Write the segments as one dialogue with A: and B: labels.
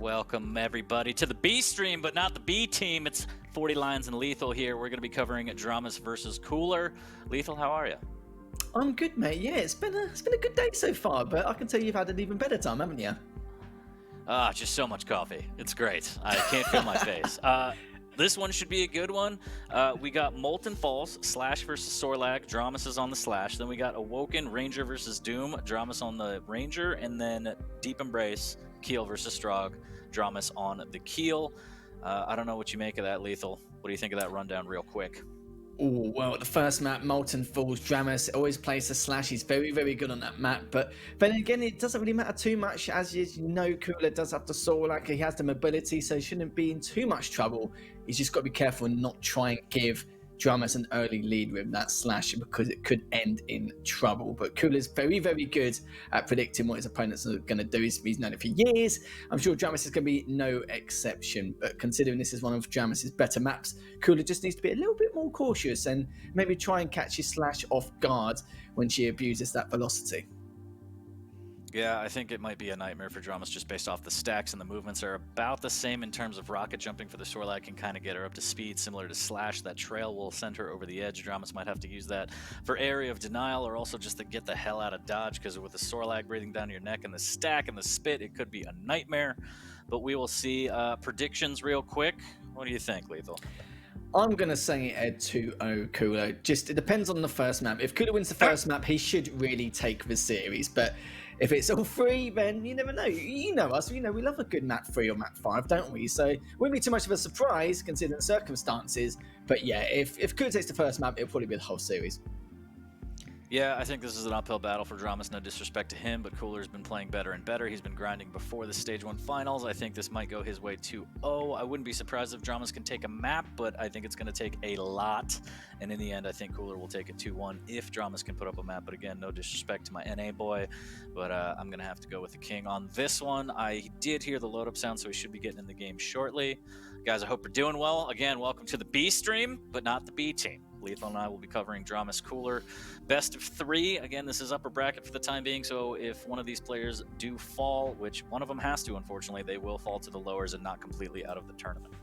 A: Welcome everybody to the B stream, but not the B team. It's 40 Lions and Lethal here. We're going to be covering dramiS versus COOLLERZ. Lethal, how are you?
B: I'm good, mate. Yeah, it's been a good day so far, but I can tell you've had an even better time, haven't you?
A: Just so much coffee. It's great. I can't feel my face. This one should be a good one. We got Molten Falls, Slash versus Sorlag. dramiS is on the Slash. Then we got Awoken, Ranger versus Doom. dramiS on the Ranger. And then Deep Embrace, Keel versus Strog. dramiS on the Keel. I don't know what you make of that, Lethal. What do you think of that rundown real quick?
B: Oh, well, the first map, Molten Falls, dramiS always plays the Slash. He's very, very good on that map. But then again, it doesn't really matter too much. As you know, COOLLERZ does have the Sorlag. He has the mobility, so he shouldn't be in too much trouble. He's just got to be careful and not try and give dramiS an early lead with that Slash because it could end in trouble. But COOLLERZ very, very good at predicting what his opponents are going to do. He's known it for years. I'm sure dramiS is going to be no exception. But considering this is one of dramiS's better maps, COOLLERZ just needs to be a little bit more cautious and maybe try and catch his Slash off guard when she abuses that velocity.
A: Yeah, I think it might be a nightmare for dramiS just based off the stacks, and the movements are about the same in terms of rocket jumping for the Sorlag can kind of get her up to speed, similar to Slash. That trail will send her over the edge. dramiS might have to use that for area of denial, or also just to get the hell out of dodge, because with the Sorlag breathing down your neck and the stack and the spit, it could be a nightmare. But we will see. Predictions real quick. What do you think, Lethal?
B: I'm going to say a 2-0 COOLLERZ. Just, it depends on the first map. If COOLLERZ wins the first map, he should really take the series. But if it's all three, then you never know. You know us. We love a good map 3 or map 5, don't we? So it wouldn't be too much of a surprise considering the circumstances. But yeah, if COOLLERZ takes the first map, it'll probably be the whole series.
A: Yeah, I think this is an uphill battle for dramiS. No disrespect to him, but COOLLERZ's been playing better and better. He's been grinding before the Stage 1 finals. I think this might go his way 2-0. I wouldn't be surprised if dramiS can take a map, but I think it's going to take a lot. And in the end, I think COOLLERZ will take it 2-1 if dramiS can put up a map. But again, no disrespect to my NA boy, but I'm going to have to go with the king on this one. I did hear the load-up sound, so he should be getting in the game shortly. Guys, I hope you're doing well. Again, welcome to the B stream, but not the B team. Lethal and I will be covering dramiS COOLLERZ. Best of 3. Again, this is upper bracket for the time being, so if one of these players do fall, which one of them has to, unfortunately, they will fall to the lowers and not completely out of the tournament.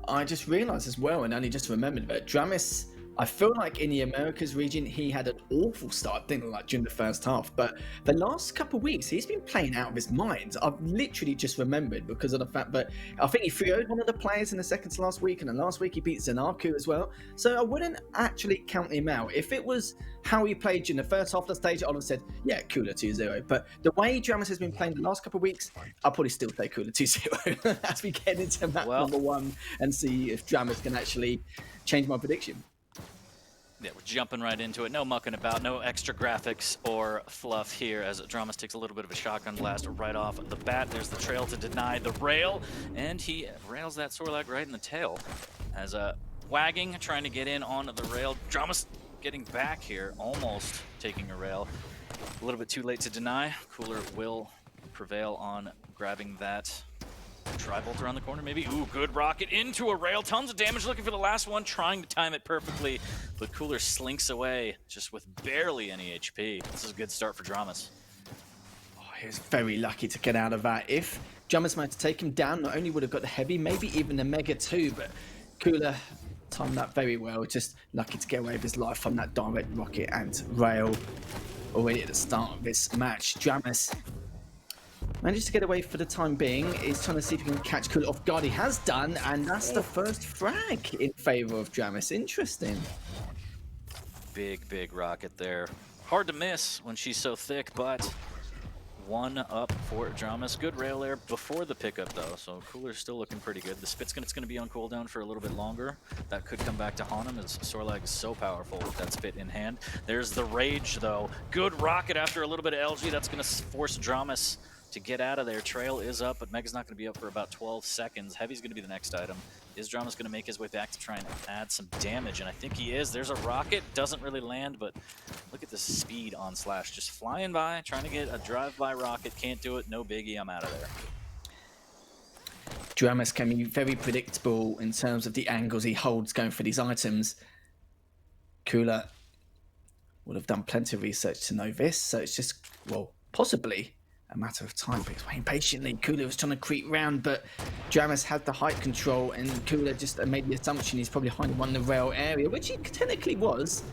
B: I just realised as well, and only just remembered that dramiS, I feel like in the Americas region, he had an awful start, didn't like during the first half. But the last couple of weeks, he's been playing out of his mind. I've literally just remembered because of the fact that I think he 3-0'd one of the players in the second to last week, and then last week he beat Zanaku as well. So I wouldn't actually count him out. If it was how he played during the first half of the stage, I would have said, yeah, COOLLERZ 2-0. But the way dramiS has been playing the last couple of weeks, I'll probably still say COOLLERZ 2-0 as we get into map number 1 and see if dramiS can actually change my prediction.
A: Yeah, we're jumping right into it. No mucking about, no extra graphics or fluff here as dramiS takes a little bit of a shotgun blast right off the bat. There's the trail to deny the rail, and he rails that Sorlag right in the tail as wagging, trying to get in on the rail. dramiS getting back here, almost taking a rail. A little bit too late to deny. COOLLERZ will prevail on grabbing that Tri-bolt around the corner, maybe. Ooh, good rocket into a rail. Tons of damage, looking for the last one, trying to time it perfectly. But COOLLERZ slinks away just with barely any HP. This is a good start for dramiS.
B: Oh, he was very lucky to get out of that. If dramiS managed to take him down, not only would have got the heavy, maybe even the mega too, but COOLLERZ timed that very well. Just lucky to get away with his life from that direct rocket and rail already at the start of this match. dramiS manages to get away for the time being. He's trying to see if he can catch COOLLERZ off guard. He has done, and that's the first frag in favor of dramiS. Interesting.
A: Big rocket there. Hard to miss when she's so thick, but 1 up for dramiS. Good rail there before the pickup, though, so COOLLERZ still looking pretty good. The spit's going to be on cooldown for a little bit longer. That could come back to haunt him, as Sorlag is so powerful with that spit in hand. There's the rage, though. Good rocket after a little bit of LG. That's going to force dramiS to get out of there. Trail is up, but Mega's not going to be up for about 12 seconds. Heavy's going to be the next item. Is dramiS going to make his way back to try and add some damage? And I think he is. There's a rocket. Doesn't really land, but look at the speed on Slash. Just flying by, trying to get a drive-by rocket. Can't do it. No biggie. I'm out of there.
B: dramiS can be very predictable in terms of the angles he holds going for these items. COOLLERZ would have done plenty of research to know this, so it's just, well, possibly a matter of time, but he's waiting patiently. COOLLER was trying to creep round, but dramiS had the height control, and COOLLER just made the assumption he's probably hiding on the rail area, which he technically was.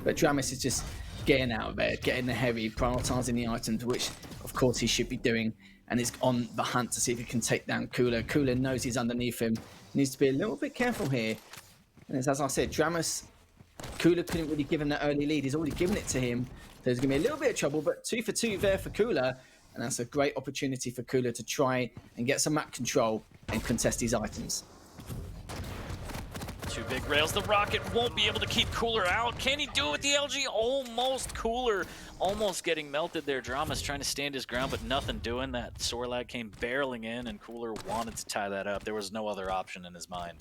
B: But dramiS is just getting out of there, getting the heavy, prioritising the items, which of course he should be doing, and is on the hunt to see if he can take down COOLLER. COOLLER knows he's underneath him, needs to be a little bit careful here. And as I said, dramiS, COOLLER couldn't really give him that early lead. He's already given it to him. There's going to be a little bit of trouble, but 2 for 2 there for COOLLER. And that's a great opportunity for COOLLER to try and get some map control and contest these items.
A: 2 big rails. The rocket won't be able to keep COOLLER out. Can he do it with the LG? Almost. COOLLER almost getting melted there. dramiS trying to stand his ground, but nothing doing. That Sorlag came barreling in, and COOLLER wanted to tie that up. There was no other option in his mind.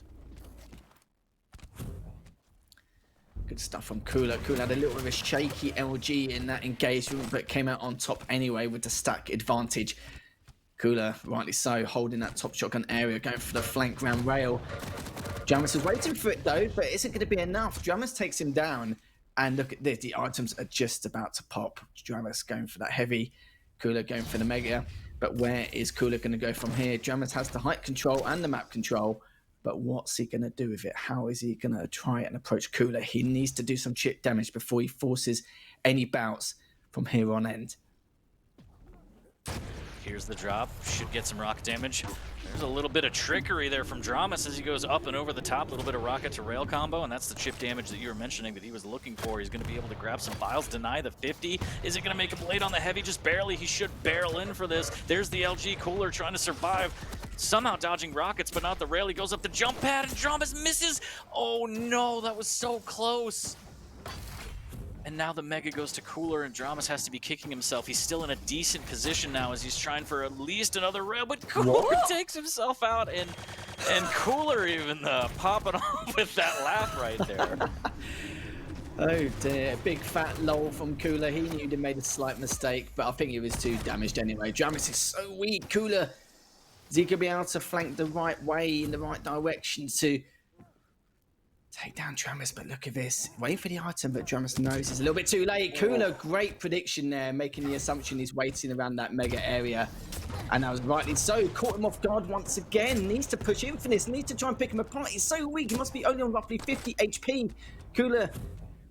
B: Good stuff from COOLLER. COOLLER had a little bit of a shaky LG in that engagement, but came out on top anyway with the stack advantage. COOLLER, rightly so, holding that top shotgun area, going for the flank round rail. dramiS is waiting for it though, but isn't going to be enough. dramiS takes him down, and look at this, the items are just about to pop. dramiS going for that heavy, COOLLER going for the mega, but where is COOLLER going to go from here? dramiS has the height control and the map control, but what's he going to do with it? How is he going to try and approach COOLLER? He needs to do some chip damage before he forces any bouts from here on end.
A: Here's the drop. Should get some rocket damage. There's a little bit of trickery there from dramiS as he goes up and over the top. A little bit of rocket to rail combo, and that's the chip damage that you were mentioning that he was looking for. He's going to be able to grab some files, deny the 50. Is it going to make a blade on the heavy? Just barely. He should barrel in for this. There's the LG. COOLLER trying to survive. Somehow dodging rockets, but not the rail. He goes up the jump pad, and dramiS misses. Oh no, that was so close. And now the mega goes to COOLLER, and dramiS has to be kicking himself. He's still in a decent position now as he's trying for at least another rail, but COOLLER takes himself out, and COOLLER even popping off with that laugh right there.
B: Oh dear, big fat lol from COOLLER. He knew he made a slight mistake, but I think he was too damaged anyway. dramiS is so weak. COOLLER, is he going to be able to flank the right way, in the right direction to take down dramiS? But look at this, waiting for the item, but dramiS knows it's a little bit too late. COOLLER, great prediction there, making the assumption he's waiting around that mega area, and that was rightly so. Caught him off guard once again. Needs to push in for this, needs to try and pick him apart. He's so weak, he must be only on roughly 50 HP. COOLLER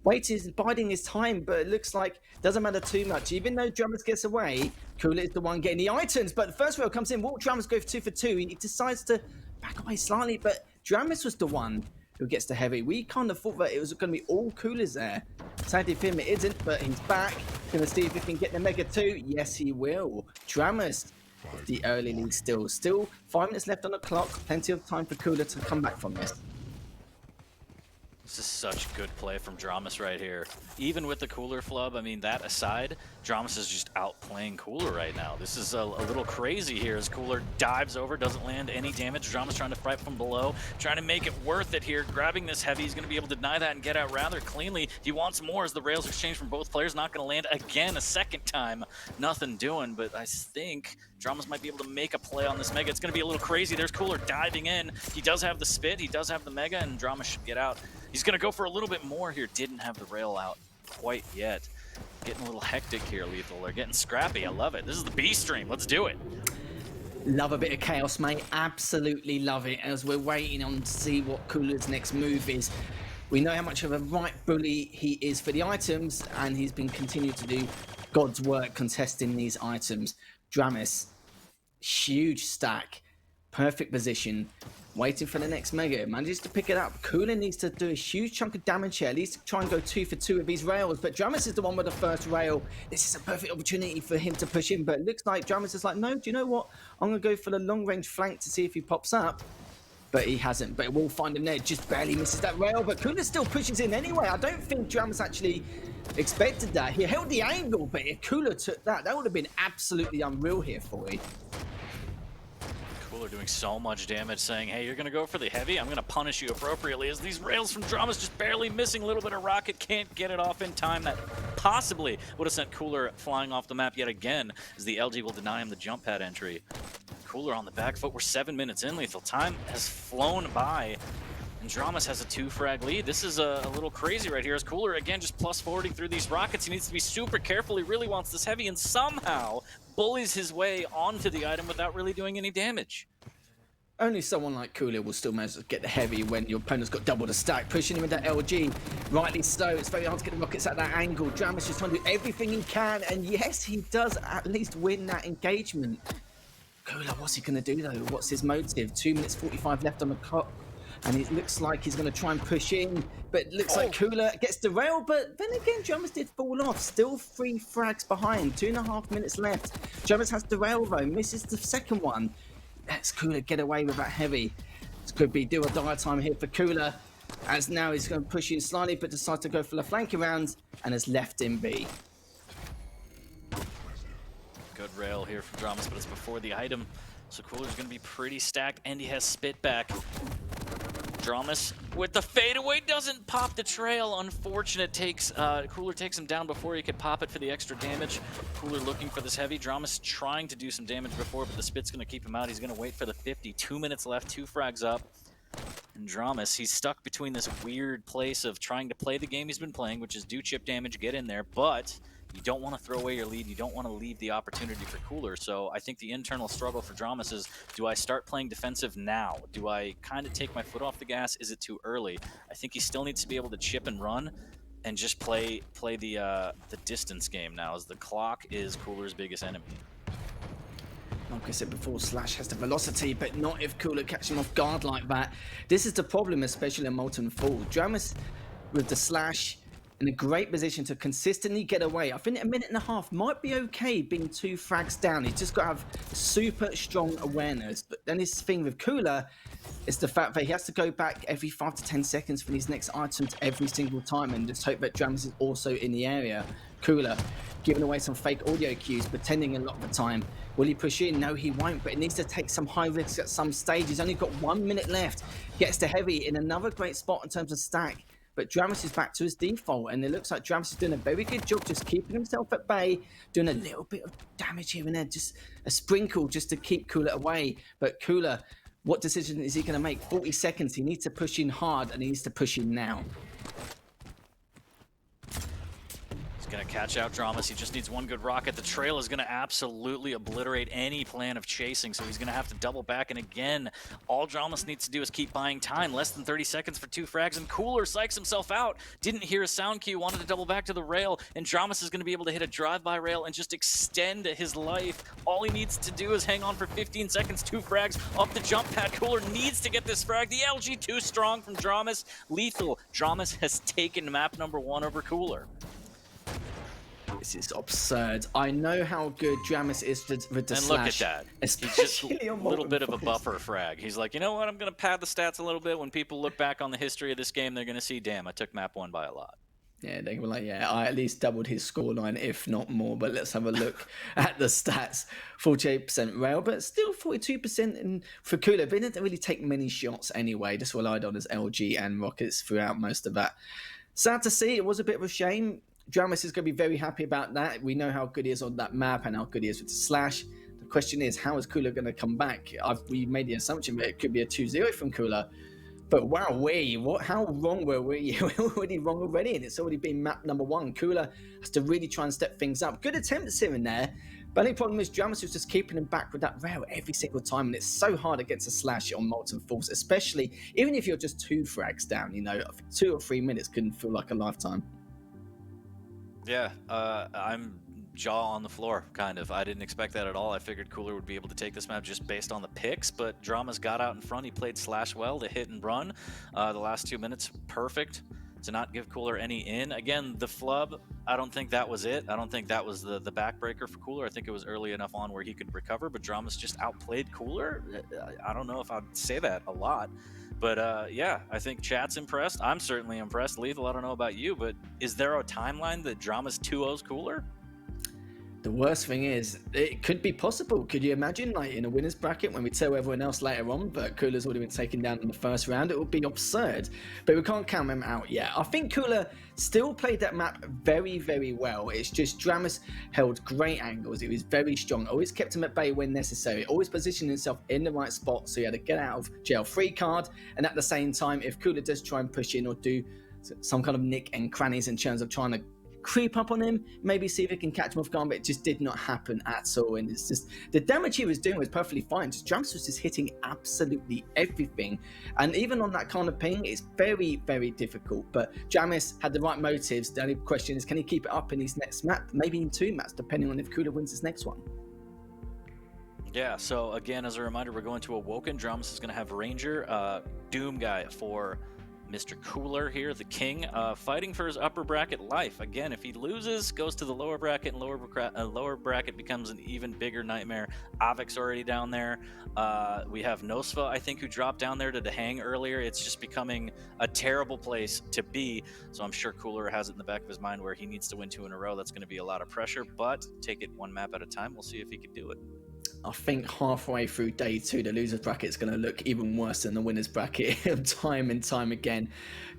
B: waiting, biding his time, but it looks like doesn't matter too much. Even though dramiS gets away, COOLLER is the one getting the items, but the first rail comes in. Will dramiS go for 2 for 2? He decides to back away slightly, but dramiS was the one who gets the heavy. We kind of thought that it was going to be all COOLLERZ there. Sadly for him it isn't, but he's back. Going to see if he can get the mega too. Yes, he will. dramiS, the early lead still. Still 5 minutes left on the clock. Plenty of time for COOLLER to come back from this.
A: This is such good play from dramiS right here. Even with the COOLLER flub, I mean, that aside, dramiS is just outplaying COOLLER right now. This is a little crazy here as COOLLER dives over, doesn't land any damage. dramiS trying to fight from below, trying to make it worth it here. Grabbing this heavy, he's going to be able to deny that and get out rather cleanly. He wants more as the rails exchange from both players. Not going to land again a second time. Nothing doing, but I think dramiS might be able to make a play on this mega. It's going to be a little crazy. There's COOLLER diving in. He does have the spit, he does have the mega, and dramiS should get out. He's going to go for a little bit more here. Didn't have the rail out quite yet. Getting a little hectic here, Lethal. They're getting scrappy. I love it. This is the B stream. Let's do it.
B: Love a bit of chaos, mate. Absolutely love it. As we're waiting on to see what COOLLER's next move is. We know how much of a right bully he is for the items, and he's been continuing to do God's work contesting these items. dramiS, huge stack, perfect position, waiting for the next mega. Manages to pick it up. COOLLER needs to do a huge chunk of damage here, at least try and go 2 for 2 with these rails, but dramiS is the one with the first rail. This is a perfect opportunity for him to push in, but it looks like dramiS is like, no, do you know what? I'm going to go for the long range flank to see if he pops up. But he hasn't, but it will find him there. Just barely misses that rail, but COOLLER still pushes in anyway. I don't think dramiS actually expected that. He held the angle, but if COOLLER took that, that would have been absolutely unreal here for you.
A: COOLLER doing so much damage, saying, hey, you're going to go for the heavy? I'm going to punish you appropriately, as these rails from dramiS just barely missing. A little bit of rocket, can't get it off in time. That possibly would have sent COOLLER flying off the map yet again, as the LG will deny him the jump pad entry. COOLLER on the back foot. We're 7 minutes in, Lethal. Time has flown by. And dramiS has a 2-frag lead. This is a little crazy right here as Cooler, again, just plus 40 through these rockets. He needs to be super careful. He really wants this heavy and somehow bullies his way onto the item without really doing any damage.
B: Only someone like COOLLERZ will still manage to get the heavy when your opponent's got double the stack, pushing him into LG. Rightly so, it's very hard to get the rockets at that angle. dramiS just trying to do everything he can, and yes, he does at least win that engagement. COOLLERZ, what's he going to do though? What's his motive? 2 minutes 45 left on the clock, and it looks like he's going to try and push in, but it looks like COOLLERZ gets derailed, but then again, dramiS did fall off. Still 3 frags behind, 2.5 minutes left. dramiS has derailed though, misses the second one. Let's COOLLERZ get away with that heavy. This could be do or die time here for COOLLERZ, as now he's going to push in slightly, but decides to go for the flanking round and has left him be.
A: Good rail here from dramiS, but it's before the item, so COOLLERZ's going to be pretty stacked, and he has spit back. dramiS with the fadeaway doesn't pop the trail. Unfortunate. COOLLERZ takes him down before he could pop it for the extra damage. COOLLERZ looking for this heavy. dramiS trying to do some damage before, but the spit's going to keep him out. He's going to wait for the 50. 2 minutes left, 2 frags up. And dramiS, he's stuck between this weird place of trying to play the game he's been playing, which is do chip damage, get in there, but you don't want to throw away your lead. You don't want to leave the opportunity for COOLLERZ. So I think the internal struggle for dramiS is, do I start playing defensive now? Do I kind of take my foot off the gas? Is it too early? I think he still needs to be able to chip and run and just play the distance game now, as the clock is COOLLERZ's biggest enemy.
B: Like I said before, Slash has the velocity, but not if COOLLERZ catches him off guard like that. This is the problem, especially in Molten Falls. dramiS with the Slash in a great position to consistently get away. I think a minute and a half might be okay being 2 frags down. He's just got to have super strong awareness. But then his thing with COOLLERZ is the fact that he has to go back every 5 to 10 seconds for these next items every single time, and just hope that dramiS is also in the area. COOLLERZ giving away some fake audio cues, pretending a lot of the time. Will he push in? No, he won't, but it needs to take some high risks at some stage. He's only got 1 minute left. Gets to heavy in another great spot in terms of stack. But dramiS is back to his default, and it looks like dramiS is doing a very good job just keeping himself at bay, doing a little bit of damage here and there, just a sprinkle just to keep COOLLERZ away. But COOLLERZ, what decision is he going to make? 40 seconds. He needs to push in hard, and he needs to push in now.
A: Going to catch out dramiS. He just needs one good rocket. The trail is going to absolutely obliterate any plan of chasing, so he's going to have to double back. And again, all dramiS needs to do is keep buying time. Less than 30 seconds for 2 frags, and COOLLERZ psychs himself out. Didn't hear a sound cue, wanted to double back to the rail, and dramiS is going to be able to hit a drive-by rail and just extend his life. All he needs to do is hang on for 15 seconds, 2 frags up the jump pad. COOLLERZ needs to get this frag. The LG too strong from dramiS. Lethal. dramiS has taken map number 1 over COOLLERZ.
B: This is absurd. I know how good dramiS is with the Slash.
A: And look at that. He's just a little bit of a buffer frag. He's like, you know what? I'm going to pad the stats a little bit. When people look back on the history of this game, they're going to see, damn, I took map 1 by a lot.
B: Yeah, they were like, yeah, I at least doubled his scoreline, if not more. But let's have a look at the stats. 48% rail, but still 42% for COOLLERZ. They didn't really take many shots anyway. Just relied on his LG and rockets throughout most of that. Sad to see. It was a bit of a shame. dramiS is going to be very happy about that. We know how good he is on that map and how good he is with the Slash. The question is, how is COOLLERZ going to come back? We made the assumption that it could be a 2-0 from COOLLERZ. But wow, how wrong were we? We're already wrong already, and it's already been map number 1. COOLLERZ has to really try and step things up. Good attempts here and there. But the only problem is dramiS was just keeping him back with that rail every single time, and it's so hard against a Slash on Molten Falls, especially even if you're just 2 frags down. You know, I think 2 or 3 minutes can feel like a lifetime.
A: Yeah, I'm jaw on the floor, kind of. I didn't expect that at all. I figured COOLLERZ would be able to take this map just based on the picks, but dramiS got out in front. He played Slash well to hit and run. The last 2 minutes, perfect to not give COOLLERZ any in. Again, the flub, I don't think that was it. I don't think that was the backbreaker for COOLLERZ. I think it was early enough on where he could recover, but dramiS just outplayed COOLLERZ. I don't know if I'd say that a lot. But yeah, I think chat's impressed. I'm certainly impressed. Lethal, I don't know about you, but is there a timeline that dramiS 2-0's COOLLERZ?
B: The worst thing is, it could be possible. Could you imagine, like in a winner's bracket, when we tell everyone else later on, but COOLLERZ would have been taken down in the first round? It would be absurd. But we can't count them out yet. I think COOLLERZ still played that map very, very well. It's just dramiS held great angles. He was very strong. Always kept him at bay when necessary. Always positioned himself in the right spot, so he had a get out of jail free card. And at the same time, if COOLLERZ does try and push in or do some kind of nick and crannies in terms of trying to creep up on him, maybe see if he can catch him off guard, but it just did not happen at all. And it's just the damage he was doing was perfectly fine. Just dramiS was just hitting absolutely everything, and even on that kind of ping, it's very, very difficult. But dramiS had the right motives. The only question is, can he keep it up in his next map, maybe in 2 maps, depending on if COOLLERZ wins his next one.
A: Yeah, so again, as a reminder, we're going to Awoken. dramiS is going to have Ranger, Doom guy for Mr. COOLLERZ here, the king, fighting for his upper bracket life. Again, if he loses, goes to the lower bracket, and lower bracket becomes an even bigger nightmare. Avic's already down there. We have Nosfa, I think, who dropped down there to hang earlier. It's just becoming a terrible place to be. So I'm sure COOLLERZ has it in the back of his mind where he needs to win 2 in a row. That's going to be a lot of pressure, but take it 1 map at a time. We'll see if he can do it.
B: I think halfway through day 2, the loser's bracket is going to look even worse than the winner's bracket time and time again.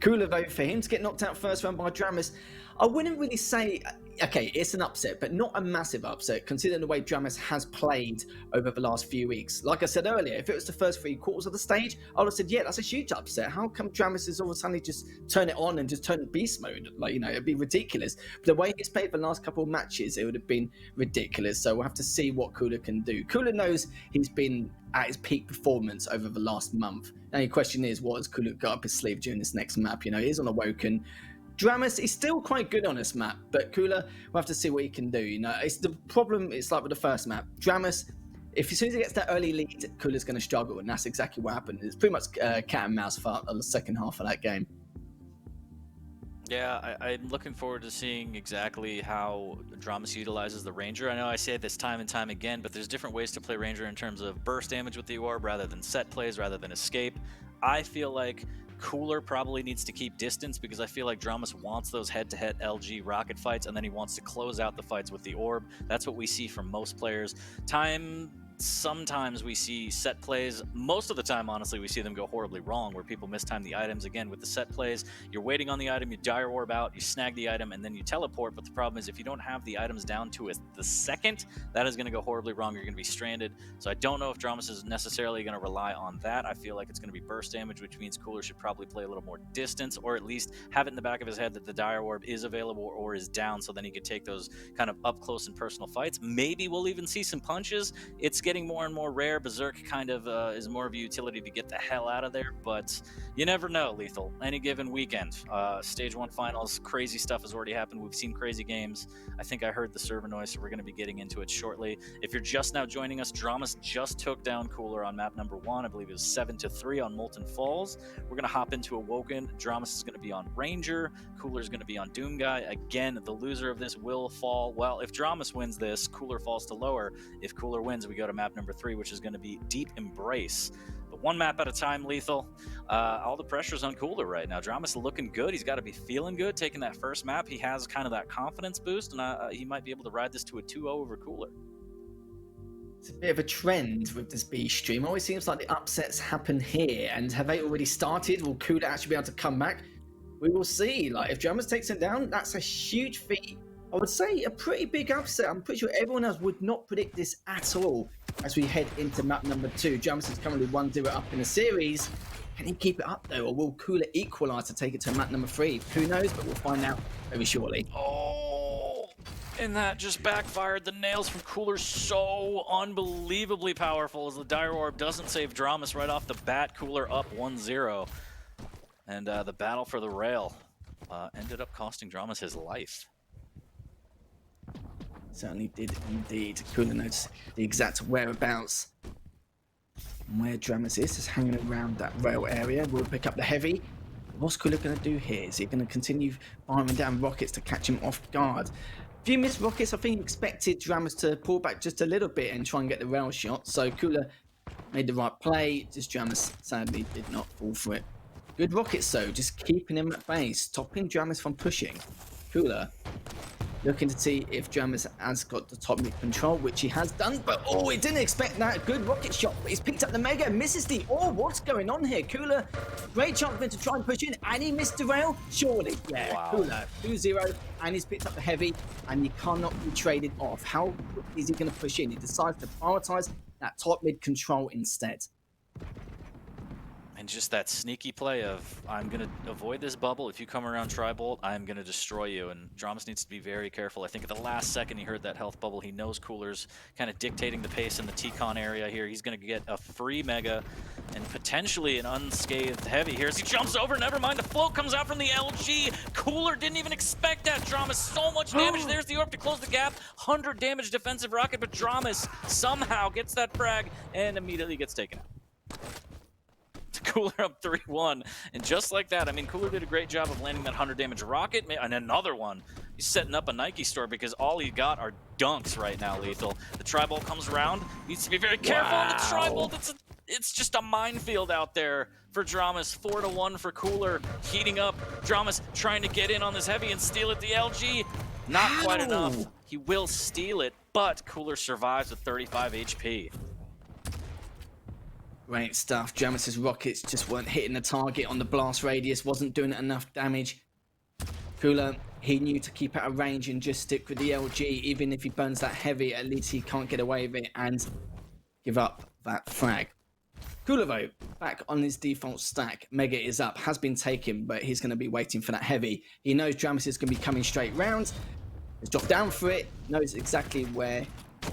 B: COOLLERZ, though, for him to get knocked out first round by dramiS, I wouldn't really say, okay, it's an upset, but not a massive upset, considering the way dramiS has played over the last few weeks. Like I said earlier, if it was the first 3 quarters of the stage, I would have said, yeah, that's a huge upset. How come dramiS is all of a sudden just turn it on and just turn beast mode? Like, you know, it'd be ridiculous. But the way he's played the last couple of matches, it would have been ridiculous. So we'll have to see what COOLLERZ can do. COOLLERZ knows he's been at his peak performance over the last month. Now, the question is, what has COOLLERZ got up his sleeve during this next map? You know, he's on Awoken. dramiS is still quite good on this map, but COOLLERZ, we'll have to see what he can do. You know, it's the problem. It's like with the first map. dramiS, if as soon as he gets that early lead, COOLLERZ's going to struggle, and that's exactly what happened. It's pretty much cat and mouse for the second half of that game.
A: Yeah, I'm looking forward to seeing exactly how dramiS utilizes the Ranger. I know I say this time and time again, but there's different ways to play Ranger in terms of burst damage with the orb rather than set plays, rather than escape. I feel like COOLLERZ probably needs to keep distance because I feel like dramiS wants those head-to-head LG rocket fights, and then he wants to close out the fights with the orb. That's what we see from most players. Sometimes we see set plays. Most of the time, honestly, we see them go horribly wrong, where people mistime the items. Again, with the set plays, you're waiting on the item, you dire orb out, you snag the item, and then you teleport. But the problem is, if you don't have the items down to the second, that is going to go horribly wrong. You're going to be stranded. So I don't know if dramiS is necessarily going to rely on that. I feel like it's going to be burst damage, which means COOLLERZ should probably play a little more distance, or at least have it in the back of his head that the dire orb is available or is down, so then he could take those kind of up close and personal fights. Maybe we'll even see some punches. It's getting more and more rare. Berserk kind of is more of a utility to get the hell out of there, but you never know, Lethal. Any given weekend, Stage 1 finals, crazy stuff has already happened. We've seen crazy games. I think I heard the server noise, so we're going to be getting into it shortly. If you're just now joining us, dramiS just took down COOLLERZ on map number 1. I believe it was 7-3 on Molten Falls. We're going to hop into Awoken. dramiS is going to be on Ranger. COOLLERZ is going to be on Doom Guy. Again, the loser of this will fall. Well, if dramiS wins this, COOLLERZ falls to lower. If COOLLERZ wins, we go to map number 3, which is going to be Deep Embrace. But 1 map at a time, Lethal. All the pressure's on COOLLERZ right now. dramiS looking good. He's got to be feeling good taking that first map. He has kind of that confidence boost, and he might be able to ride this to a 2-0 over COOLLERZ.
B: It's a bit of a trend with this B stream. Always seems like the upsets happen here, and have they already started? Will COOLLERZ actually be able to come back? We will see. Like, if dramiS takes him down, that's a huge feat. I would say a pretty big upset. I'm pretty sure everyone else would not predict this at all as we head into map number 2. dramiS is currently 1-0 up in the series. Can he keep it up though, or will COOLLERZ equalise to take it to map number 3? Who knows, but we'll find out very shortly.
A: Oh, and that just backfired. The nails from COOLLERZ so unbelievably powerful as the dire orb doesn't save dramiS right off the bat. COOLLERZ up 1-0. And the battle for the rail ended up costing dramiS his life.
B: Certainly did indeed. COOLLERZ knows the exact whereabouts and where dramiS is, just hanging around that rail area. We'll pick up the heavy. What's COOLLERZ going to do here? Is he going to continue firing down rockets to catch him off guard? Few missed rockets. I think he expected dramiS to pull back just a little bit and try and get the rail shot. So COOLLERZ made the right play. Just dramiS sadly did not fall for it. Good rockets though, just keeping him at bay, stopping dramiS from pushing. COOLLERZ Looking to see if dramiS has got the top mid control, which he has done. But oh, he didn't expect that. Good rocket shot, but he's picked up the mega, misses the oh, what's going on here? Cooler, great chance for him to try and push in, and he missed the rail. Surely, yeah,
A: Wow.
B: Cooler 2-0, and he's picked up the heavy, and he cannot be traded off. How is he going to push in? He decides to prioritize that top mid control instead.
A: And just that sneaky play of, I'm going to avoid this bubble. If you come around Tri-Bolt, I'm going to destroy you. And dramiS needs to be very careful. I think at the last second he heard that health bubble. He knows COOLLERZ kind of dictating the pace in the T-Con area here. He's going to get a free mega and potentially an unscathed heavy here as he jumps over. Never mind, the float comes out from the LG. COOLLERZ didn't even expect that. dramiS, so much damage. There's the orb to close the gap. 100 damage defensive rocket, but dramiS somehow gets that frag and immediately gets taken out. COOLLERZ up 3-1, and just like that, I mean, COOLLERZ did a great job of landing that 100 damage rocket, and another one. He's setting up a Nike store because all he got are dunks right now, Lethal. The Tri-Bolt comes around, needs to be very careful on the Tri-Bolt. It's just a minefield out there for dramiS. 4-1 for COOLLERZ, heating up. dramiS trying to get in on this heavy and steal it. The LG, not quite enough. He will steal it, but COOLLERZ survives with 35 HP.
B: Great stuff. dramis's rockets just weren't hitting the target on the blast radius, wasn't doing enough damage. COOLLERZ, he knew to keep out of range and just stick with the LG. Even if he burns that heavy, at least he can't get away with it and give up that frag. COOLLERZ, though, back on his default stack. Mega is up, has been taken, but he's going to be waiting for that heavy. He knows dramiS is going to be coming straight round. He's dropped down for it, knows exactly where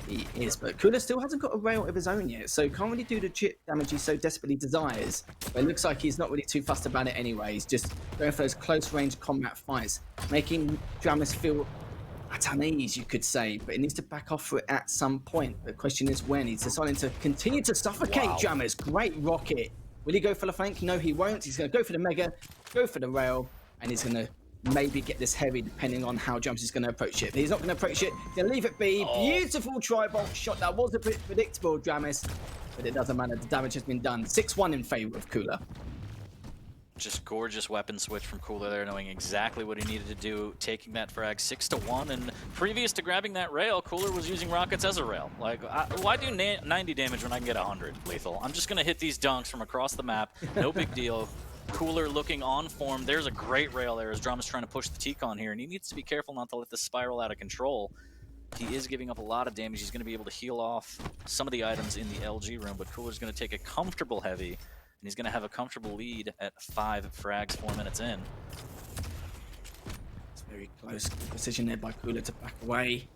B: he is, but COOLLERZ still hasn't got a rail of his own yet, so can't really do the chip damage he so desperately desires. But it looks like he's not really too fussed about it anyway. He's just going for those close range combat fights, making dramiS feel at unease, you could say, but he needs to back off for it at some point. The question is when. He's deciding to continue to suffocate dramiS. Great rocket. Will he go for the flank? No, he won't. He's going to go for the mega, go for the rail, and he's going to maybe get this heavy depending on how dramiS is going to approach it. But he's not going to approach it. He's going to leave it be. Beautiful Tri-Bolt shot. That was a bit predictable, dramiS, but it doesn't matter. The damage has been done. 6-1 in favor of COOLLERZ.
A: Just gorgeous weapon switch from COOLLERZ there, knowing exactly what he needed to do, taking that frag 6-1. And previous to grabbing that rail, COOLLERZ was using rockets as a rail. Like, why do 90 damage when I can get 100, Lethal? I'm just going to hit these dunks from across the map. No big deal. COOLLERZ looking on form. There's a great rail there as dramiS trying to push the T-Con here, and he needs to be careful not to let this spiral out of control. He is giving up a lot of damage. He's going to be able to heal off some of the items in the LG room, but COOLLERZ is going to take a comfortable heavy, and he's going to have a comfortable lead at 5 frags, 4 minutes in.
B: It's very close decision there by COOLLERZ to back away.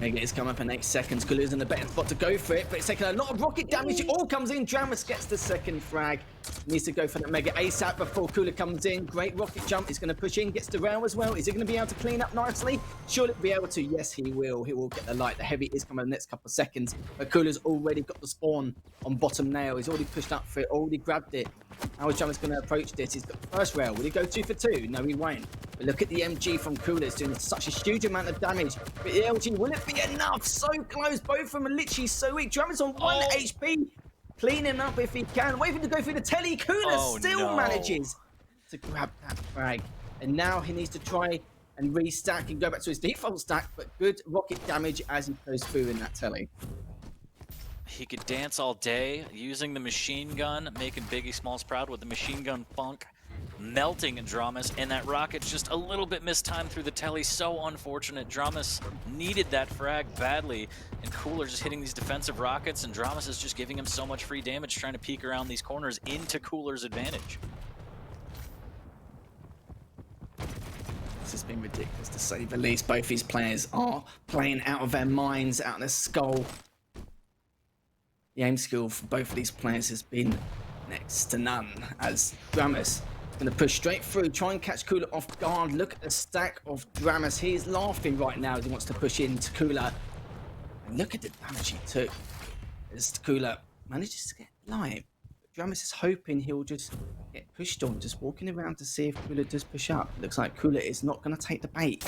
B: Mega is coming up in 8 seconds. COOLLERZ in a better spot to go for it, but it's taking a lot of rocket damage. It all comes in. dramiS gets the second frag. Needs to go for that Mega ASAP before COOLLERZ comes in. Great rocket jump. He's going to push in, gets the rail as well. Is he going to be able to clean up nicely? Surely be able to. Yes, he will. He will get the light. The heavy is coming in the next couple of seconds, but COOLLERZ already got the spawn on bottom nail. He's already pushed up for it, already grabbed it. How is dramiS going to approach this? He's got the first rail. Will he go 2 for 2? No, he won't. But look at the MG from COOLLERZ doing such a huge amount of damage. But the LG, will it be enough? So close. Both of them are literally so weak. dramiS on 1 HP. Cleaning up if he can. Waiting to go through the telly. COOLLERZ still manages to grab that frag. And now he needs to try and restack and go back to his default stack. But good rocket damage as he goes through in that telly.
A: He could dance all day using the machine gun, making Biggie Smalls proud with the machine gun funk, melting dramiS, and that rocket's just a little bit mistimed through the telly. So unfortunate. dramiS needed that frag badly, and COOLLERZ just hitting these defensive rockets, and dramiS is just giving him so much free damage trying to peek around these corners into COOLLERZ advantage.
B: This has been ridiculous to say the least. Both these players are playing out of their minds, out of their skull. The aim skill for both of these players has been next to none, as dramiS going to push straight through, try and catch COOLLERZ off guard. Look at the stack of dramiS. He is laughing right now as he wants to push into COOLLERZ. And look at the damage he took as COOLLERZ manages to get live. dramiS is hoping he'll just get pushed on, just walking around to see if COOLLERZ does push up. Looks like COOLLERZ is not going to take the bait.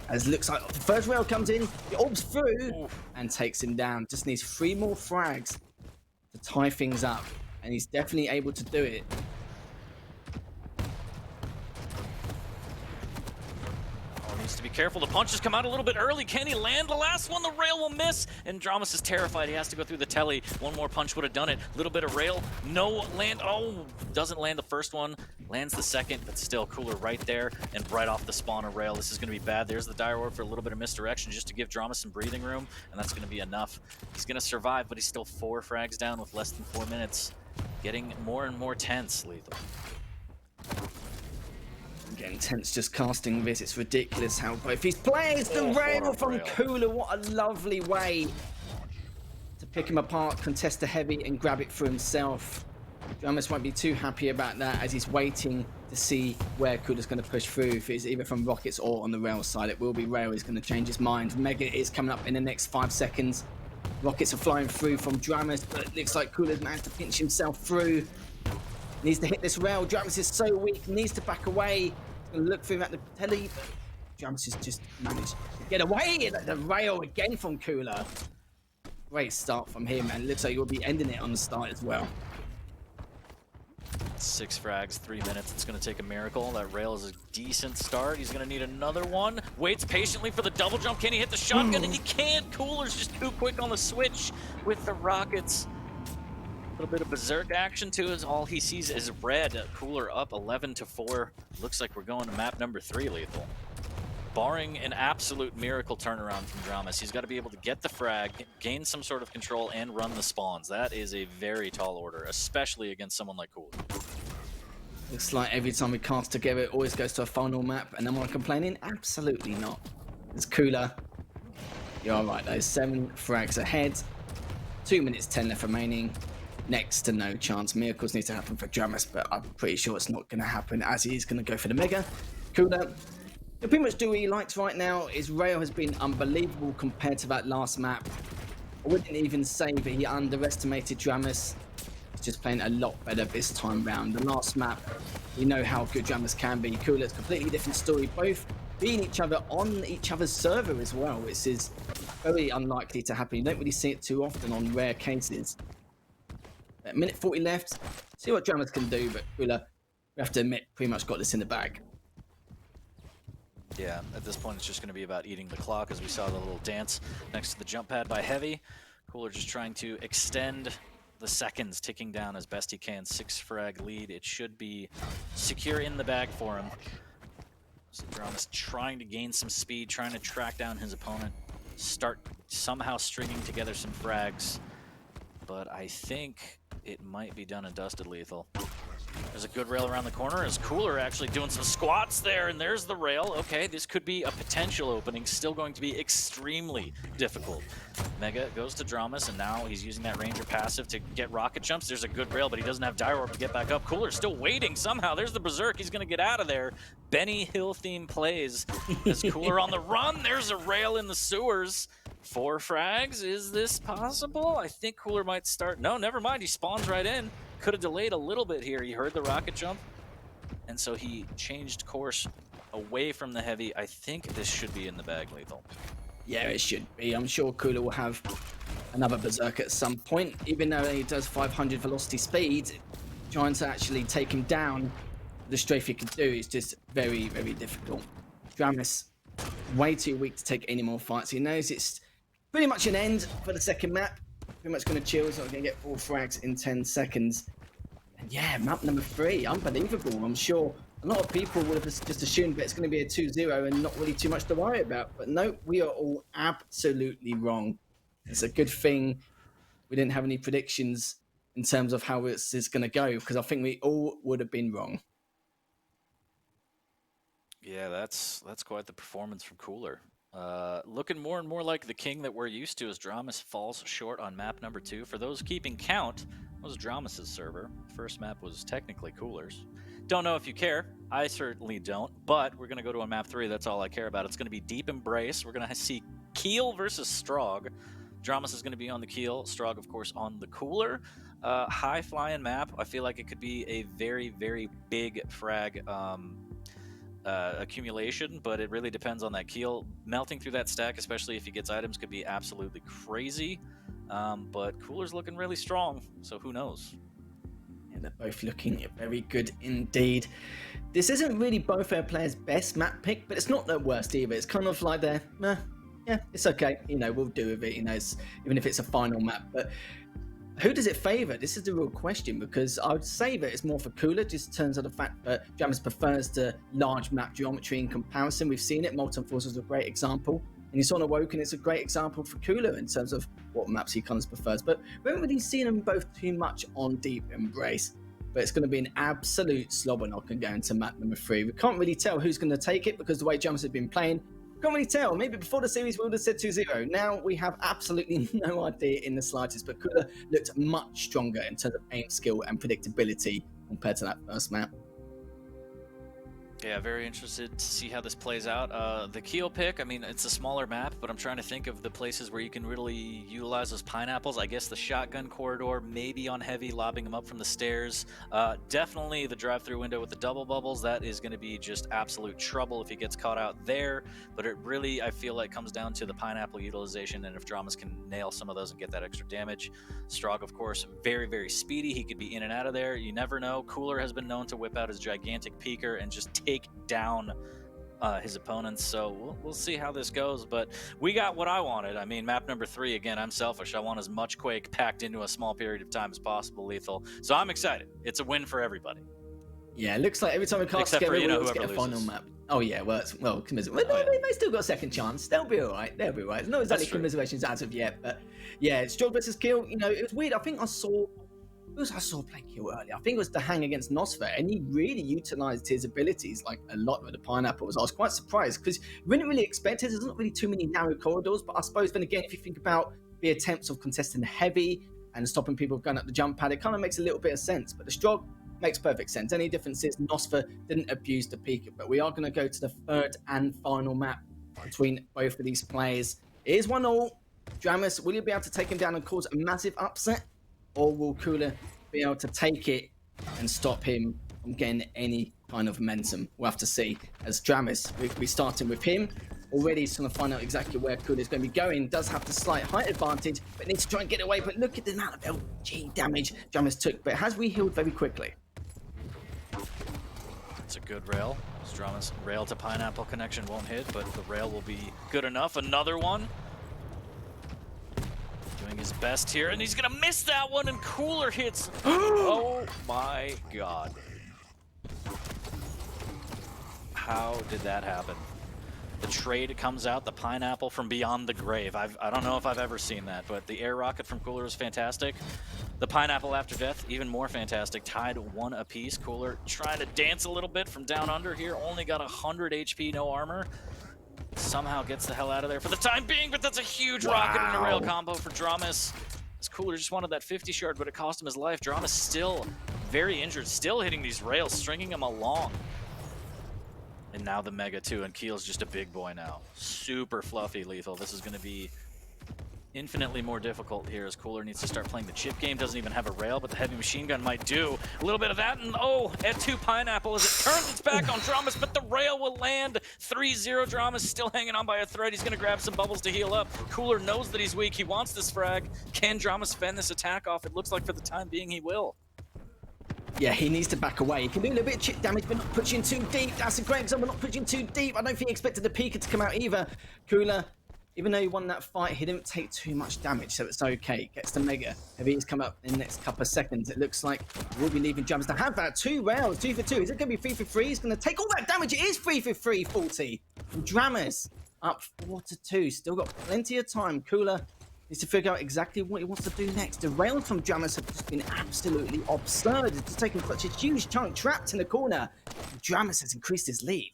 B: As it looks like the first rail comes in, the orbs through and takes him down. Just needs 3 more frags to tie things up, and he's definitely able to do it.
A: Needs to be careful. The punches come out a little bit early. Can he land the last one? The rail will miss. And dramiS is terrified. He has to go through the telly. One more punch would have done it. Little bit of rail. No land. Oh, doesn't land the first one. Lands the second, but still COOLLER right there and right off the spawner rail. This is going to be bad. There's the dire orb for a little bit of misdirection just to give dramiS some breathing room, and that's going to be enough. He's going to survive, but he's still 4 frags down with less than 4 minutes. Getting more and more tense, Lethal.
B: Getting tense just casting this. It's ridiculous how both these players, the rail from COOLLER, what a lovely way to pick him apart, contest the heavy and grab it for himself. dramiS won't be too happy about that as he's waiting to see where COOLLER's going to push through. If it's either from rockets or on the rail side, it will be rail. He's going to change his mind. Mega is coming up in the next 5 seconds. Rockets are flying through from dramiS, but it looks like COOLLER's managed to pinch himself through. Needs to hit this rail. dramiS is so weak, needs to back away. He's going to look through at the telly, but dramiS has just managed to get away. The rail again from COOLLER. Great start from him, and looks like he'll be ending it on the start as well.
A: 6 frags, 3 minutes. It's going to take a miracle. That rail is a decent start. He's going to need another one. Waits patiently for the double jump. Can he hit the shotgun? And he can't. COOLLER's just too quick on the switch with the rockets. A little bit of berserk action to it. All he sees is red. COOLLER up 11-4. Looks like we're going to map number 3, Lethal. Barring an absolute miracle turnaround from dramiS, he's got to be able to get the frag, gain some sort of control, and run the spawns. That is a very tall order, especially against someone like COOLLER.
B: Looks like every time we cast together, it always goes to a final map, and am I complaining? Absolutely not. It's COOLLER. You're all right, though. 7 frags ahead. 2 minutes 10 left remaining. Next to no chance. Miracles need to happen for dramiS, but I'm pretty sure it's not going to happen, as he is going to go for the Mega. COOLLER, he'll pretty much do what he likes right now. His rail has been unbelievable compared to that last map. I wouldn't even say that he underestimated dramiS. He's just playing a lot better this time round. The last map, we know how good dramiS can be. COOLLER's a completely different story, both beating each other on each other's server as well. This is very unlikely to happen. You don't really see it too often on rare cases. A minute 40 left. See what dramiS can do, but COOLLER, we have to admit, pretty much got this in the bag.
A: Yeah, at this point it's just going to be about eating the clock, as we saw the little dance next to the jump pad by Heavy. COOLLER just trying to extend the seconds, ticking down as best he can. 6 frag lead. It should be secure in the bag for him. So dramiS trying to gain some speed, trying to track down his opponent, start somehow stringing together some frags. But I think it might be done and dusted, Lethal. There's a good rail around the corner as COOLLER actually doing some squats there, and there's the rail. Okay, this could be a potential opening, still going to be extremely difficult. Mega goes to dramiS, and now he's using that Ranger passive to get rocket jumps. There's a good rail, but he doesn't have dire orb to get back up. COOLLER's still waiting somehow. There's the berserk. He's going to get out of there. Benny Hill theme plays as COOLLER on the run. There's a rail in the sewers. 4 frags. Is this possible? I think COOLLER might start. No, never mind. He spawns right in. Could have delayed a little bit here. He heard the rocket jump, and so he changed course away from the heavy. I think this should be in the bag, Lethal.
B: Yeah, it should be. I'm sure COOLLER will have another berserk at some point, even though he does 500 velocity speed. Trying to actually take him down, the strafe he can do is just very, very difficult. dramiS, way too weak to take any more fights. He knows it's pretty much an end for the second map. Pretty much going to chill, so we're going to get 4 frags in 10 seconds. And yeah, map number 3, unbelievable. I'm sure a lot of people would have just assumed that it's going to be a 2-0 and not really too much to worry about. But no, we are all absolutely wrong. It's a good thing we didn't have any predictions in terms of how this is going to go, because I think we all would have been wrong.
A: Yeah, that's quite the performance from COOLLER. Looking more and more like the king that we're used to as dramiS falls short on map number 2. For those keeping count, it was dramiS's server. First map was technically COOLLERZ. Don't know if you care. I certainly don't. But we're going to go to a map 3. That's all I care about. It's going to be Deep Embrace. We're going to see Keel versus Strog. dramiS is going to be on the Keel. Strog, of course, on the COOLLER. High-flying map. I feel like it could be a very, very big frag accumulation, but it really depends on that Keel. Melting through that stack, especially if he gets items, could be absolutely crazy. But COOLLER's looking really strong, so who knows?
B: Yeah, they're both looking very good indeed. This isn't really both our players' best map pick, but it's not their worst either. It's kind of like they're, yeah, it's okay. You know, we'll do with it. You know, even if it's a final map. But who does it favour? This is the real question, because I would say that it's more for COOLLERZ, just in terms of the fact that dramiS prefers the large map geometry in comparison. We've seen it. Molten Falls is a great example. And you saw on Awoken, it's a great example for COOLLERZ in terms of what maps he kind of prefers. But we haven't really seen them both too much on Deep Embrace. But it's going to be an absolute slobber knock and going to map number 3. We can't really tell who's going to take it because the way dramiS have been playing. Can't really tell. Maybe before the series we would have said 2-0. Now we have absolutely no idea in the slightest. But COOLLERZ looked much stronger in terms of aim skill and predictability compared to that first map.
A: Yeah, very interested to see how this plays out. The Keel pick, I mean, it's a smaller map, but I'm trying to think of the places where you can really utilize those pineapples. I guess the shotgun corridor, maybe on heavy, lobbing them up from the stairs. Definitely the drive-through window with the double bubbles. That is going to be just absolute trouble if he gets caught out there. But it really, I feel like, comes down to the pineapple utilization, and if dramiS can nail some of those and get that extra damage. Strogg, of course, very, very speedy. He could be in and out of there. You never know. COOLLERZ has been known to whip out his gigantic peeker and just take down his opponents, so we'll see how this goes. But we got what I wanted. I mean, map number 3, again, I'm selfish. I want as much Quake packed into a small period of time as possible, Lethal. So I'm excited. It's a win for everybody.
B: Yeah, it looks like every time we cast together, we always get a final map. Oh yeah, well, commiseration. Well, they still got a second chance. They'll be all right. They'll be all right. There's not exactly commiserations as of yet, but yeah, Strogg versus Kill. You know, it was weird. I think I saw play Kill earlier. I think it was the hang against Nosfer, and he really utilized his abilities like a lot with the pineapples. I was quite surprised because we didn't really expect it. There's not really too many narrow corridors, but I suppose then again, if you think about the attempts of contesting the heavy and stopping people going up the jump pad, it kind of makes a little bit of sense. But the Strogg makes perfect sense. Only difference is Nosfer didn't abuse the peak, but we are going to go to the third and final map between both of these players. It is 1-1. dramiS, will you be able to take him down and cause a massive upset? Or will COOLLERZ be able to take it and stop him from getting any kind of momentum? We'll have to see. As dramiS, we're starting with him. Already he's trying to find out exactly where COOLLERZ is going to be going. Does have the slight height advantage, but needs to try and get away. But look at the amount of LG damage dramiS took. But has re-healed very quickly.
A: It's a good rail. dramiS rail to pineapple connection won't hit, but the rail will be good enough. Another one. Doing his best here, and he's gonna miss that one, and COOLLERZ hits. Oh my god. How did that happen? The trade comes out, the pineapple from beyond the grave. I don't know if I've ever seen that, but the air rocket from COOLLERZ is fantastic. The pineapple after death, even more fantastic. Tied 1 apiece. COOLLERZ trying to dance a little bit from down under here. Only got 100 HP, no armor. Somehow gets the hell out of there for the time being, but that's a huge rocket and a rail combo for dramiS. As COOLLERZ just wanted that 50 shard, but it cost him his life. dramiS still very injured, still hitting these rails, stringing him along. And now the Mega too, and Keel's just a big boy now. Super fluffy Lethal. This is going to be infinitely more difficult here as COOLLERZ needs to start playing the chip game. Doesn't even have a rail, but the heavy machine gun might do. A little bit of that, and oh, at 2 pineapple as it turns its back on dramiS, but the rail will land. 3-0 dramiS still hanging on by a thread. He's going to grab some bubbles to heal up. COOLLERZ knows that he's weak. He wants this frag. Can dramiS fend this attack off? It looks like for the time being he will.
B: Yeah, he needs to back away. He can do a little bit of chip damage, but not pushing too deep. That's a great example, not pushing too deep. I don't think he expected the Pika to come out either. COOLLERZ, even though he won that fight, he didn't take too much damage, so it's okay. Gets the Mega. Heavy has come up in the next couple of seconds. It looks like we'll be leaving dramiS to have that. 2 rails, 2 for 2. Is it going to be 3 for 3? He's going to take all that damage. It is 3 for 3, 40. From dramiS, up 4-2. Still got plenty of time. COOLLERZ needs to figure out exactly what he wants to do next. The rails from dramiS have just been absolutely absurd. It's just taken such a huge chunk trapped in the corner. dramiS has increased his lead.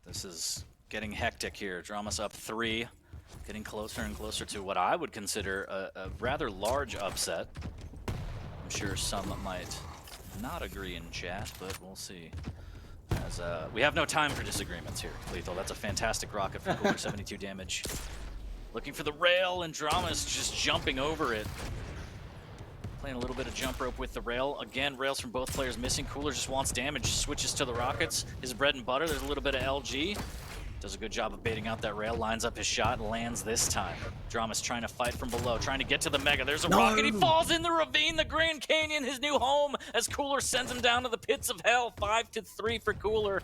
A: This is getting hectic here. dramiS up 3, getting closer and closer to what I would consider a rather large upset. I'm sure some might not agree in chat, but we'll see. As we have no time for disagreements here, Lethal. That's a fantastic rocket for COOLLERZ, 72 damage. Looking for the rail, and dramiS just jumping over it. Playing a little bit of jump rope with the rail. Again, rails from both players missing. COOLLERZ just wants damage, switches to the rockets. His bread and butter, there's a little bit of LG. Does a good job of baiting out that rail, lines up his shot, lands this time. dramiS trying to fight from below, trying to get to the Mega. There's a rocket, he falls in the ravine, the Grand Canyon, his new home, as COOLLERZ sends him down to the pits of hell. 5-3 for COOLLERZ.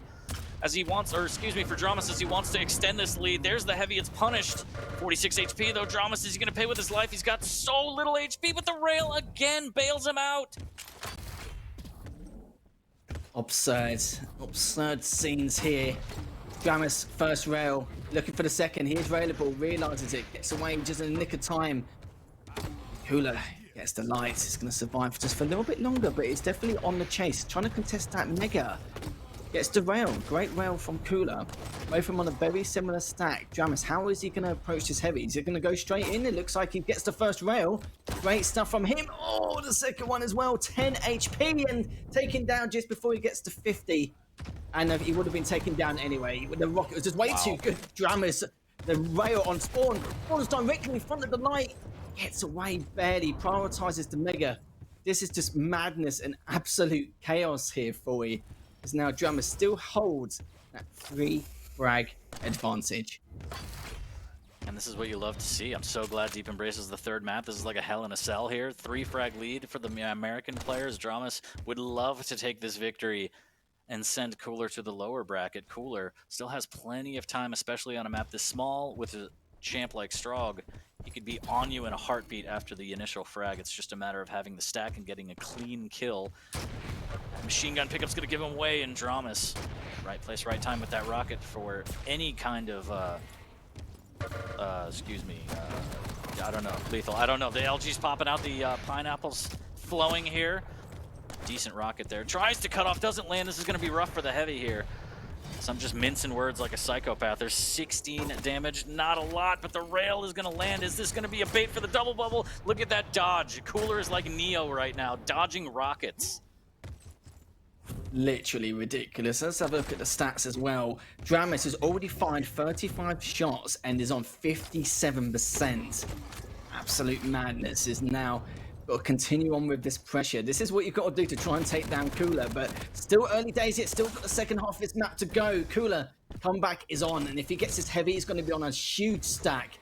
A: As he wants, or excuse me, for dramiS as he wants to extend this lead. There's the heavy, it's punished. 46 HP though, dramiS is gonna pay with his life. He's got so little HP, but the rail again bails him out.
B: Absurd scenes here. dramiS first rail, looking for the second. Here's railable, realizes it, gets away just in the nick of time. COOLLERZ gets the lights. It's going to survive just for a little bit longer, but it's definitely on the chase, trying to contest that Mega. Gets the rail, great rail from COOLLERZ. Both of them on a very similar stack. dramiS, how is he going to approach this heavy? Is he going to go straight in? It looks like he gets the first rail. Great stuff from him. Oh, the second one as well. 10 HP and taken down just before he gets to 50. And he would have been taken down anyway. The rocket was just way too good. dramiS, the rail on Spawn. Spawn's directly in front of the light. Gets away barely. Prioritizes the Mega. This is just madness and absolute chaos here for you. As now dramiS still holds that 3 frag advantage.
A: And this is what you love to see. I'm so glad Deep Embrace is the third map. This is like a hell in a cell here. 3 frag lead for the American players. dramiS would love to take this victory and send COOLLERZ to the lower bracket. COOLLERZ still has plenty of time, especially on a map this small with a champ like Strog. He could be on you in a heartbeat after the initial frag. It's just a matter of having the stack and getting a clean kill. Machine gun pickup's gonna give him away, and dramiS, right place, right time with that rocket for any kind of, I don't know, lethal. I don't know. The LG's popping out, the pineapples flowing here. Decent rocket there. Tries to cut off, doesn't land. This is gonna be rough for the heavy here. So I'm just mincing words like a psychopath. There's 16 damage, not a lot, but the rail is gonna land. Is this gonna be a bait for the double bubble? Look at that dodge. COOLLERZ is like Neo right now, dodging rockets.
B: Literally ridiculous. Let's have a look at the stats as well. dramiS has already fired 35 shots and is on 57%. Absolute madness. Is now got to continue on with this pressure. This is what you've got to do to try and take down COOLLERZ, but still early days yet, still got the second half of this map to go. COOLLERZ comeback is on, and if he gets this heavy, he's going to be on a huge stack.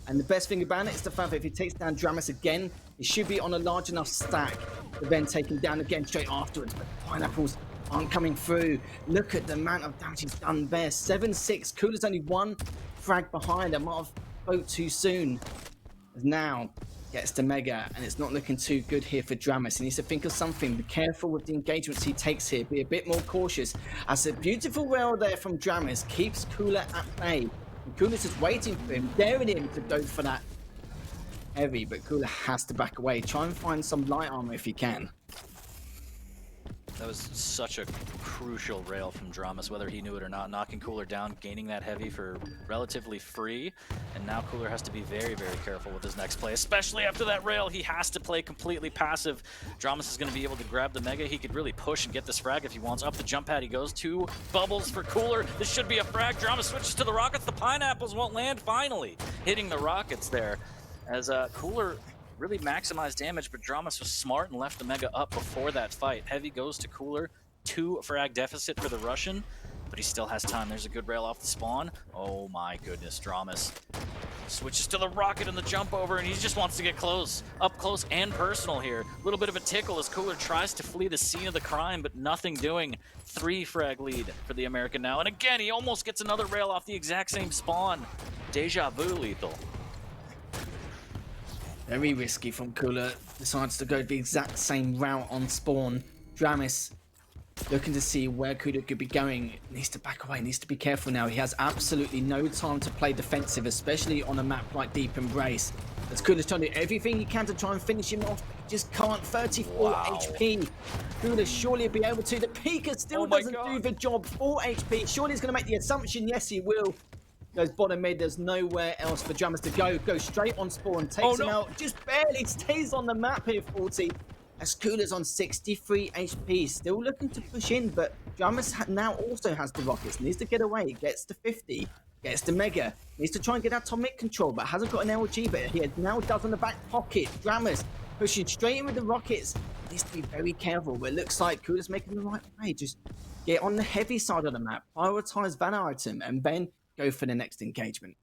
B: And the best thing about it is the fact that if he takes down dramiS again, he should be on a large enough stack to then take him down again straight afterwards. But pineapples aren't coming through. Look at the amount of damage he's done there. 7-6. COOLLERZ only 1 frag behind. I might have spoke too soon. As now gets the Mega, and it's not looking too good here for dramiS. He needs to think of something. Be careful with the engagements he takes here. Be a bit more cautious. As a beautiful rail there from dramiS keeps COOLLERZ at bay. COOLLERZ is waiting for him, daring him to go for that heavy, but COOLLERZ has to back away. Try and find some light armor if you can.
A: That was such a crucial rail from dramiS, whether he knew it or not. Knocking COOLLERZ down, gaining that heavy for relatively free. And now COOLLERZ has to be very, very careful with his next play, especially after that rail. He has to play completely passive. dramiS is going to be able to grab the Mega. He could really push and get this frag if he wants. Up the jump pad he goes. 2 bubbles for COOLLERZ. This should be a frag. dramiS switches to the rockets. The pineapples won't land finally. Hitting the rockets there as COOLLERZ really maximized damage, but dramiS was smart and left the Mega up before that fight. Heavy goes to COOLLERZ, 2 frag deficit for the Russian, but he still has time. There's a good rail off the spawn. Oh my goodness, dramiS switches to the rocket and the jump over, and he just wants to get close, up close and personal here. A little bit of a tickle as COOLLERZ tries to flee the scene of the crime, but nothing doing. 3 frag lead for the American now, and again, he almost gets another rail off the exact same spawn. Deja vu lethal.
B: Very risky from COOLLERZ. Decides to go the exact same route on spawn. dramiS looking to see where COOLLERZ could be going. Needs to back away, needs to be careful now. He has absolutely no time to play defensive, especially on a map like Deep Embrace. As COOLLERZ trying to do everything he can to try and finish him off, but he just can't. 34 HP. COOLLERZ surely be able to. The Pika still doesn't do the job. 4 HP. Surely he's going to make the assumption, yes he will. Goes bottom mid, there's nowhere else for dramiS to go. Goes straight on spawn, takes him out, just barely stays on the map here, 40. As COOLLERZ on 63 HP, still looking to push in, but dramiS now also has the rockets, needs to get away, gets to 50, gets the Mega, needs to try and get atomic control, but hasn't got an LG, but he now does on the back pocket. dramiS pushing straight in with the rockets, needs to be very careful, but it looks like COOLLERZ making the right play. Just get on the heavy side of the map, prioritize van item, and then go for the next engagement.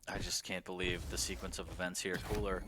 A: I just can't believe the sequence of events here. Cooler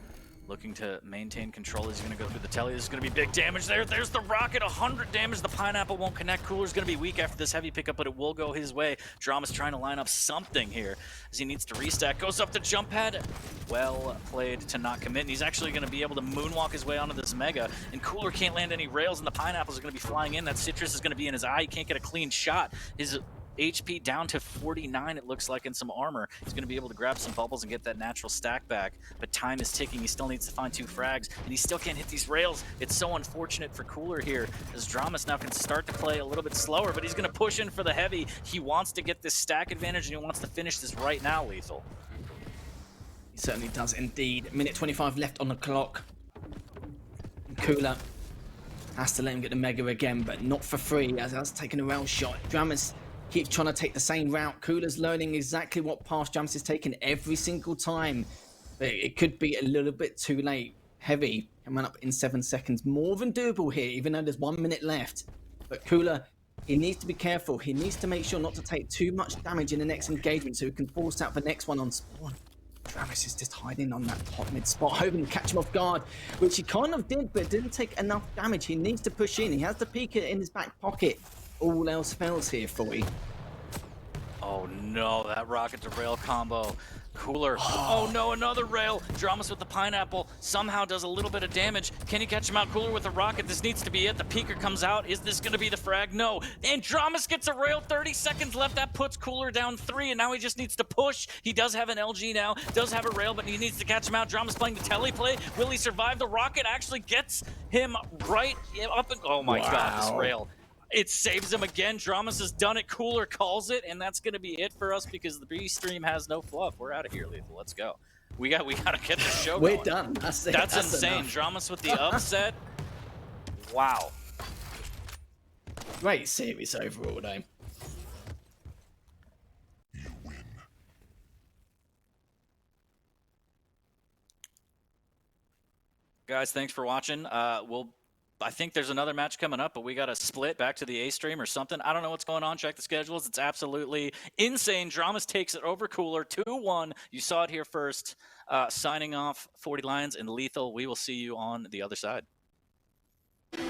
A: looking to maintain control. He's going to go through the telly. This is going to be big damage there. There's the rocket, 100 damage. The pineapple won't connect. Cooler's going to be weak after this heavy pickup, but it will go his way. dramiS trying to line up something here as he needs to restack. Goes up the jump pad. Well played to not commit, and he's actually going to be able to moonwalk his way onto this Mega, and Cooler can't land any rails, and the pineapples are going to be flying in. That citrus is going to be in his eye. He can't get a clean shot. His HP down to 49, it looks like, in some armor. He's going to be able to grab some bubbles and get that natural stack back, but time is ticking. He still needs to find 2 frags, and he still can't hit these rails. It's so unfortunate for Cooler here, as dramiS now can start to play a little bit slower, but he's going to push in for the heavy. He wants to get this stack advantage, and he wants to finish this right now, Lethal.
B: He certainly does indeed. Minute 25 left on the clock. Cooler has to let him get the Mega again, but not for free, as that's taking a rail shot. dramiS keeps trying to take the same route. Cooler's learning exactly what path dramiS is taking every single time. But it could be a little bit too late. Heavy can run up in 7 seconds. More than doable here, even though there's 1 minute left. But Cooler, he needs to be careful. He needs to make sure not to take too much damage in the next engagement so he can force out the next one on spawn. dramiS is just hiding on that top mid spot, hoping to catch him off guard, which he kind of did, but didn't take enough damage. He needs to push in. He has the Pika in his back pocket. All else fails here for you.
A: Oh no, that rocket to rail combo. Cooler. Oh no, another rail. dramiS with the pineapple somehow does a little bit of damage. Can he catch him out? Cooler with the rocket. This needs to be it. The peeker comes out. Is this going to be the frag? No. And dramiS gets a rail. 30 seconds left. That puts Cooler down 3, and now he just needs to push. He does have an LG now. Does have a rail, but he needs to catch him out. dramiS playing the teleplay. Will he survive? The rocket actually gets him right up. And oh my god, this rail. It saves him again. dramiS has done it. Cooler calls it, and that's going to be it for us because the B stream has no fluff. We're out of here, Lethal. Let's go. We got to get the show going.
B: We're done. That's
A: insane.
B: Enough.
A: dramiS with the upset. Wow.
B: Great series overall, though.
A: Guys, thanks for watching. I think there's another match coming up, but we got to split back to the A stream or something. I don't know what's going on. Check the schedules. It's absolutely insane. dramiS takes it over Cooler 2-1. You saw it here first. Signing off, 40 Lions and Lethal. We will see you on the other side.